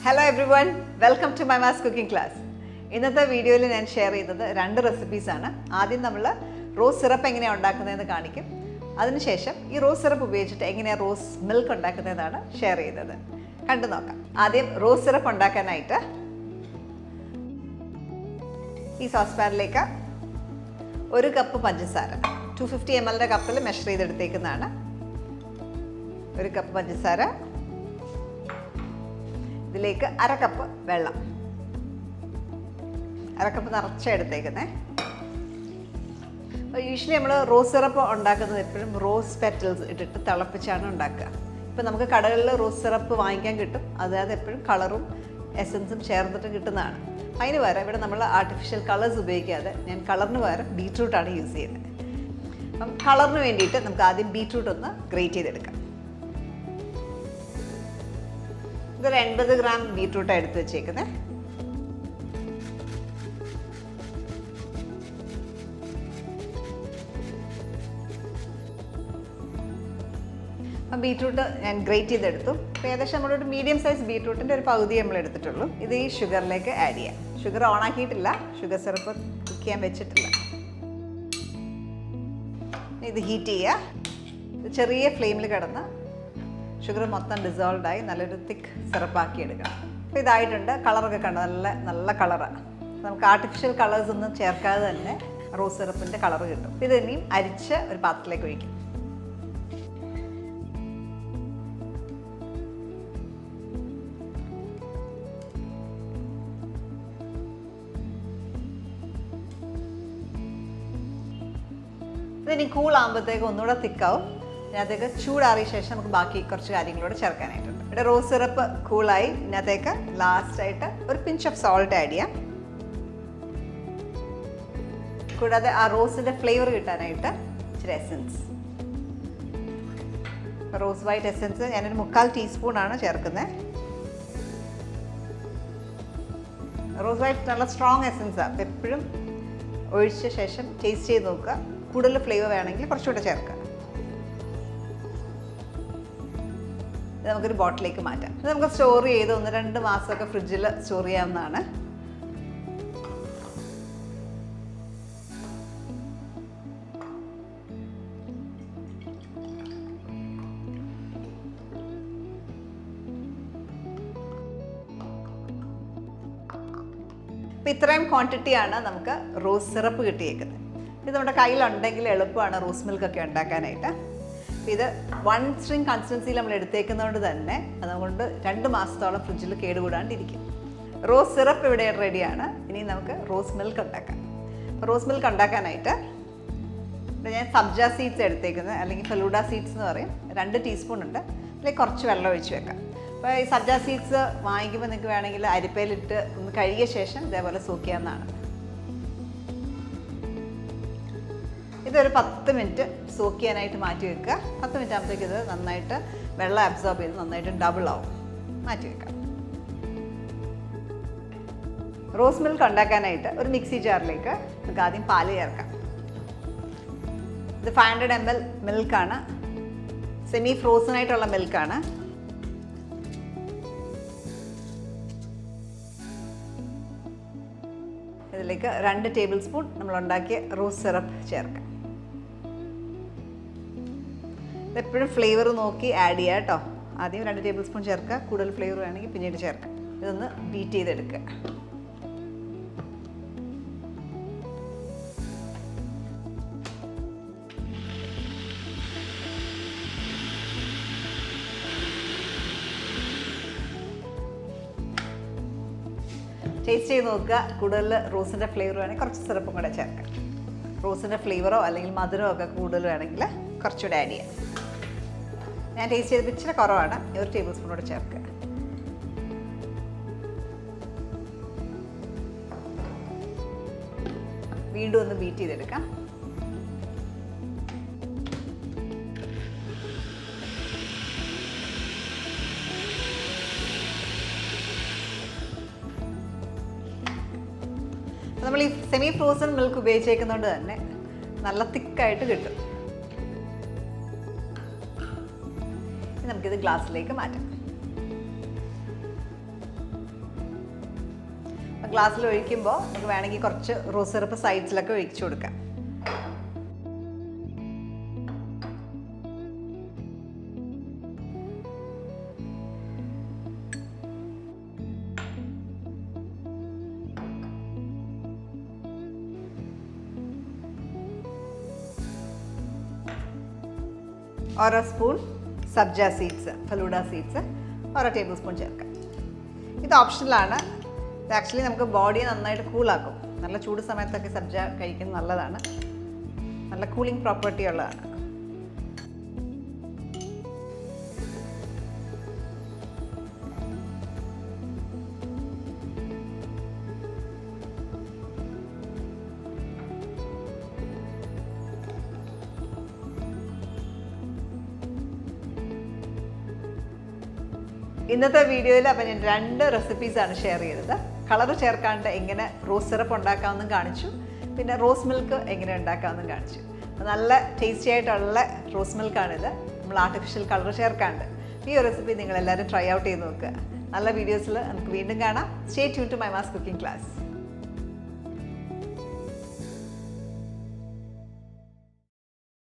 Hello everyone, welcome to Mahimas cooking class. ഇന്നത്തെ വീഡിയോയിൽ ഞാൻ ഷെയർ ചെയ്തത് രണ്ട് റെസിപ്പീസ് ആണ്. ആദ്യം നമ്മൾ റോസ് സിറപ്പ് എങ്ങനെയാണ് ഉണ്ടാക്കുന്നതെന്ന് കാണിക്കും. അതിനുശേഷം ഈ റോസ് സിറപ്പ് ഉപയോഗിച്ചിട്ട് എങ്ങനെയാണ് റോസ് മിൽക്ക് ഉണ്ടാക്കുന്നതെന്നാണ് ഷെയർ ചെയ്തത്. കണ്ടു നോക്കാം. ആദ്യം റോസ് സിറപ്പ് ഉണ്ടാക്കാനായിട്ട് ഈ സോസ് പാനിലേക്ക് 1 കപ്പ് പഞ്ചസാര 250 ml കപ്പിൽ മെഷർ ചെയ്തെടുത്തേക്കുന്നതാണ്. 1 കപ്പ് പഞ്ചസാര, ഇതിലേക്ക് 1/2 കപ്പ് വെള്ളം, 1/2 കപ്പ് നിറച്ചെടുത്തേക്കുന്നത്. യൂഷ്വലി നമ്മൾ റോസ് സിറപ്പ് ഉണ്ടാക്കുന്നത് എപ്പോഴും റോസ് പെറ്റൽസ് ഇട്ടിട്ട് തിളപ്പിച്ചാണ് ഉണ്ടാക്കുക. ഇപ്പം നമുക്ക് കടകളിൽ റോസ് സിറപ്പ് വാങ്ങിക്കാൻ കിട്ടും. അതായത് എപ്പോഴും കളറും എസൻസും ചേർന്നിട്ട് കിട്ടുന്നതാണ്. അതിന് പകരം ഇവിടെ നമ്മൾ ആർട്ടിഫിഷ്യൽ കളേഴ്സ് ഉപയോഗിക്കാതെ ഞാൻ കളറിന് പകരം ബീറ്റ്റൂട്ടാണ് യൂസ് ചെയ്യുന്നത്. അപ്പം കളറിന് വേണ്ടിയിട്ട് നമുക്ക് ആദ്യം ബീറ്റ്റൂട്ട് ഒന്ന് ഗ്രേറ്റ് ചെയ്തെടുക്കാം. ഇതൊരു 80 ഗ്രാം ബീറ്റ്റൂട്ടാണ് എടുത്ത് വെച്ചേക്കുന്നത്. അപ്പം ബീറ്റ്റൂട്ട് ഞാൻ ഗ്രേറ്റ് ചെയ്തെടുത്തു. അപ്പോൾ ഏകദേശം നമ്മളൊരു മീഡിയം സൈസ് ബീറ്റ്റൂട്ടിൻ്റെ ഒരു പകുതി നമ്മൾ എടുത്തിട്ടുള്ളൂ. ഇത് ഈ ഷുഗറിലേക്ക് ആഡ് ചെയ്യാം. ഷുഗർ ഓൺ ആക്കിയിട്ടില്ല, ഷുഗർ സിറപ്പ് കുക്ക് ചെയ്യാൻ വെച്ചിട്ടില്ല. ഇത് ഹീറ്റ് ചെയ്യുക. ചെറിയ ഫ്ലെയിമിൽ കിടന്ന് ഷുഗർ മൊത്തം ഡിസോൾവ് ആയി നല്ലൊരു തിക്ക് സിറപ്പാക്കി എടുക്കണം. അപ്പോൾ ഇതായിട്ടുണ്ട്. കളറൊക്കെ കണ്ടു, നല്ല കളറാണ്. നമുക്ക് ആർട്ടിഫിഷ്യൽ കളേഴ്സ് ഒന്നും ചേർക്കാതെ തന്നെ റോസ് സിറപ്പിൻ്റെ കളർ കിട്ടും. ഇത് ഇനിയും അരിച്ച് ഒരു പാത്രത്തിലേക്ക് ഒഴിക്കും. ഇതിനി കൂളാകുമ്പോഴത്തേക്ക് ഒന്നുകൂടെ തിക്കാവും. ഇതിനകത്തേക്ക് ചൂടാറിയ ശേഷം നമുക്ക് ബാക്കി കുറച്ച് കാര്യങ്ങളോട് ചേർക്കാനായിട്ടുണ്ട്. ഇവിടെ റോസ് സിറപ്പ് കൂളായി. ഇതിനകത്തേക്ക് ലാസ്റ്റായിട്ട് ഒരു പിഞ്ച് ഓഫ് സോൾട്ട് ആഡ് ചെയ്യാം. കൂടാതെ ആ റോസിൻ്റെ ഫ്ലേവർ കിട്ടാനായിട്ട് ഇച്ചിരി എസൻസ്, റോസ് വൈറ്റ് എസൻസ് ഞാനൊരു 3/4 ടീസ്പൂണാണ് ചേർക്കുന്നത്. റോസ് വൈറ്റ് നല്ല സ്ട്രോങ് എസൻസാണ്. അപ്പോൾ എപ്പോഴും ഒഴിച്ച ശേഷം ടേസ്റ്റ് ചെയ്ത് നോക്കുക. കൂടുതൽ ഫ്ലേവർ വേണമെങ്കിൽ കുറച്ചുകൂടെ ചേർക്കുക. ഇത് നമുക്കൊരു ബോട്ടിലേക്ക് മാറ്റാം. ഇത് നമുക്ക് സ്റ്റോർ ചെയ്ത് 1-2 മാസമൊക്കെ ഫ്രിഡ്ജിൽ സ്റ്റോർ ചെയ്യാവുന്നതാണ്. അപ്പോൾ ഇത്രയും ക്വാണ്ടിറ്റിയാണ് നമുക്ക് റോസ് സിറപ്പ് കിട്ടിയേക്കുന്നത്. ഇത് നമ്മുടെ കയ്യിലുണ്ടെങ്കിൽ എളുപ്പമാണ് റോസ് മിൽക്കൊക്കെ ഉണ്ടാക്കാനായിട്ട്. ഇത് 1 സ്ട്രിങ് കൺസിസ്റ്റൻസിയിൽ നമ്മൾ എടുത്തേക്കുന്നതുകൊണ്ട് തന്നെ അതുകൊണ്ട് 2 മാസത്തോളം ഫ്രിഡ്ജിൽ കേടുകൂടാണ്ടിരിക്കും. റോസ് സിറപ്പ് ഇവിടെ റെഡിയാണ്. ഇനി നമുക്ക് റോസ് മിൽക്ക് ഉണ്ടാക്കാം. റോസ് മിൽക്ക് ഉണ്ടാക്കാനായിട്ട് ഇവിടെ ഞാൻ സബ്ജ സീഡ്സ് എടുത്തേക്കുന്നത്, അല്ലെങ്കിൽ ഫലൂഡ സീഡ്സ് എന്ന് പറയും. 2 ടീസ്പൂൺ ഉണ്ട്. അതിലേക്ക് കുറച്ച് വെള്ളം ഒഴിച്ച് വെക്കാം. അപ്പോൾ ഈ സബ്ജ സീഡ്സ് വാങ്ങിക്കുമ്പോൾ നിങ്ങൾക്ക് വേണമെങ്കിൽ അരിപ്പയിലിട്ട് ഒന്ന് കഴുകിയ ശേഷം ഇതേപോലെ സോക്ക് ചെയ്യാവുന്നതാണ്. ഇതൊരു 10 മിനിറ്റ് സോക്ക് ചെയ്യാനായിട്ട് മാറ്റി വെക്കുക. 10 മിനിറ്റ് ആകുമ്പോഴത്തേക്ക് ഇത് നന്നായിട്ട് വെള്ളം അബ്സോർബ് ചെയ്ത് നന്നായിട്ട് ഡബിൾ ആവും. മാറ്റി വെക്കാം. റോസ് മിൽക്ക് ഉണ്ടാക്കാനായിട്ട് ഒരു മിക്സി ജാറിലേക്ക് നമുക്ക് ആദ്യം പാല് ചേർക്കാം. ഇത് 500 ml മിൽക്കാണ്. സെമി ഫ്രോസൺ ആയിട്ടുള്ള മിൽക്കാണ്. ഇതിലേക്ക് 2 ടേബിൾ സ്പൂൺ നമ്മളുണ്ടാക്കിയ റോസ് സിറപ്പ് ചേർക്കാം. എപ്പോഴും ഫ്ലേവർ നോക്കി ആഡ് ചെയ്യുക കേട്ടോ. ആദ്യം 2 ടേബിൾ സ്പൂൺ ചേർക്കുക. കൂടുതൽ ഫ്ലേവർ വേണമെങ്കിൽ പിന്നീട് ചേർക്കാം. ഇതൊന്ന് ബീറ്റ് ചെയ്തെടുക്കുക. ടേസ്റ്റ് ചെയ്ത് നോക്കുക. കൂടുതൽ റോസിൻ്റെ ഫ്ലേവർ വേണമെങ്കിൽ കുറച്ച് സിറപ്പും കൂടെ ചേർക്കാം. റോസിൻ്റെ ഫ്ലേവറോ അല്ലെങ്കിൽ മധുരമോ ഒക്കെ കൂടുതൽ വേണമെങ്കിൽ കുറച്ചുകൂടെ ആഡ് ചെയ്യാം. ഞാൻ ടേസ്റ്റ് ചെയ്തപ്പോൾ ഇച്ചിരി കുറവാണ്. 1 ടേബിൾ സ്പൂണോട് ചേർക്കുക. വീണ്ടും ഒന്ന് ബീറ്റ് ചെയ്തെടുക്കാം. നമ്മൾ ഈ സെമി ഫ്രോസൺ മിൽക്ക് ഉപയോഗിച്ചേക്കുന്നതുകൊണ്ട് തന്നെ നല്ല തിക്കായിട്ട് കിട്ടും. നമുക്കിത് ഗ്ലാസ്സിലേക്ക് മാറ്റാം. ഗ്ലാസ്സിൽ ഒഴിക്കുമ്പോൾ നമുക്ക് വേണമെങ്കിൽ കുറച്ച് റോസ് സിറപ്പ് സൈഡ്സിലൊക്കെ ഒഴിച്ചു കൊടുക്കാം. ഓരോ സ്പൂൺ സബ്ജ സീഡ്സ്, ഫലൂഡ സീഡ്സ് ഓരോ ടേബിൾ സ്പൂൺ ചേർക്കാം. ഇത് ഓപ്ഷണലാണ്. ഇത് ആക്ച്വലി നമുക്ക് ബോഡിയെ നന്നായിട്ട് കൂളാക്കും. നല്ല ചൂട് സമയത്തൊക്കെ സബ്ജ കഴിക്കുന്നത് നല്ലതാണ്. നല്ല കൂളിംഗ് പ്രോപ്പർട്ടി ഉള്ളതാണ്. ഇന്നത്തെ വീഡിയോയിൽ അപ്പോൾ ഞാൻ 2 റെസിപ്പീസാണ് ഷെയർ ചെയ്തത്. കളർ ചേർക്കാണ്ട് എങ്ങനെ റോസ് സിറപ്പ് ഉണ്ടാക്കാമെന്നും കാണിച്ചു, പിന്നെ റോസ് മിൽക്ക് എങ്ങനെ ഉണ്ടാക്കാമെന്നും കാണിച്ചു. നല്ല ടേസ്റ്റി ആയിട്ടുള്ള റോസ് മിൽക്കാണിത്, നമ്മൾ ആർട്ടിഫിഷ്യൽ കളർ ചേർക്കാണ്ട്. ഈ ഒരു റെസിപ്പി നിങ്ങളെല്ലാവരും ട്രൈ ഔട്ട് ചെയ്ത് നോക്കുക. നല്ല വീഡിയോസിൽ നമുക്ക് വീണ്ടും കാണാം. സ്റ്റേ ട്യൂൺ ടു മൈമാസ് കുക്കിംഗ് ക്ലാസ്.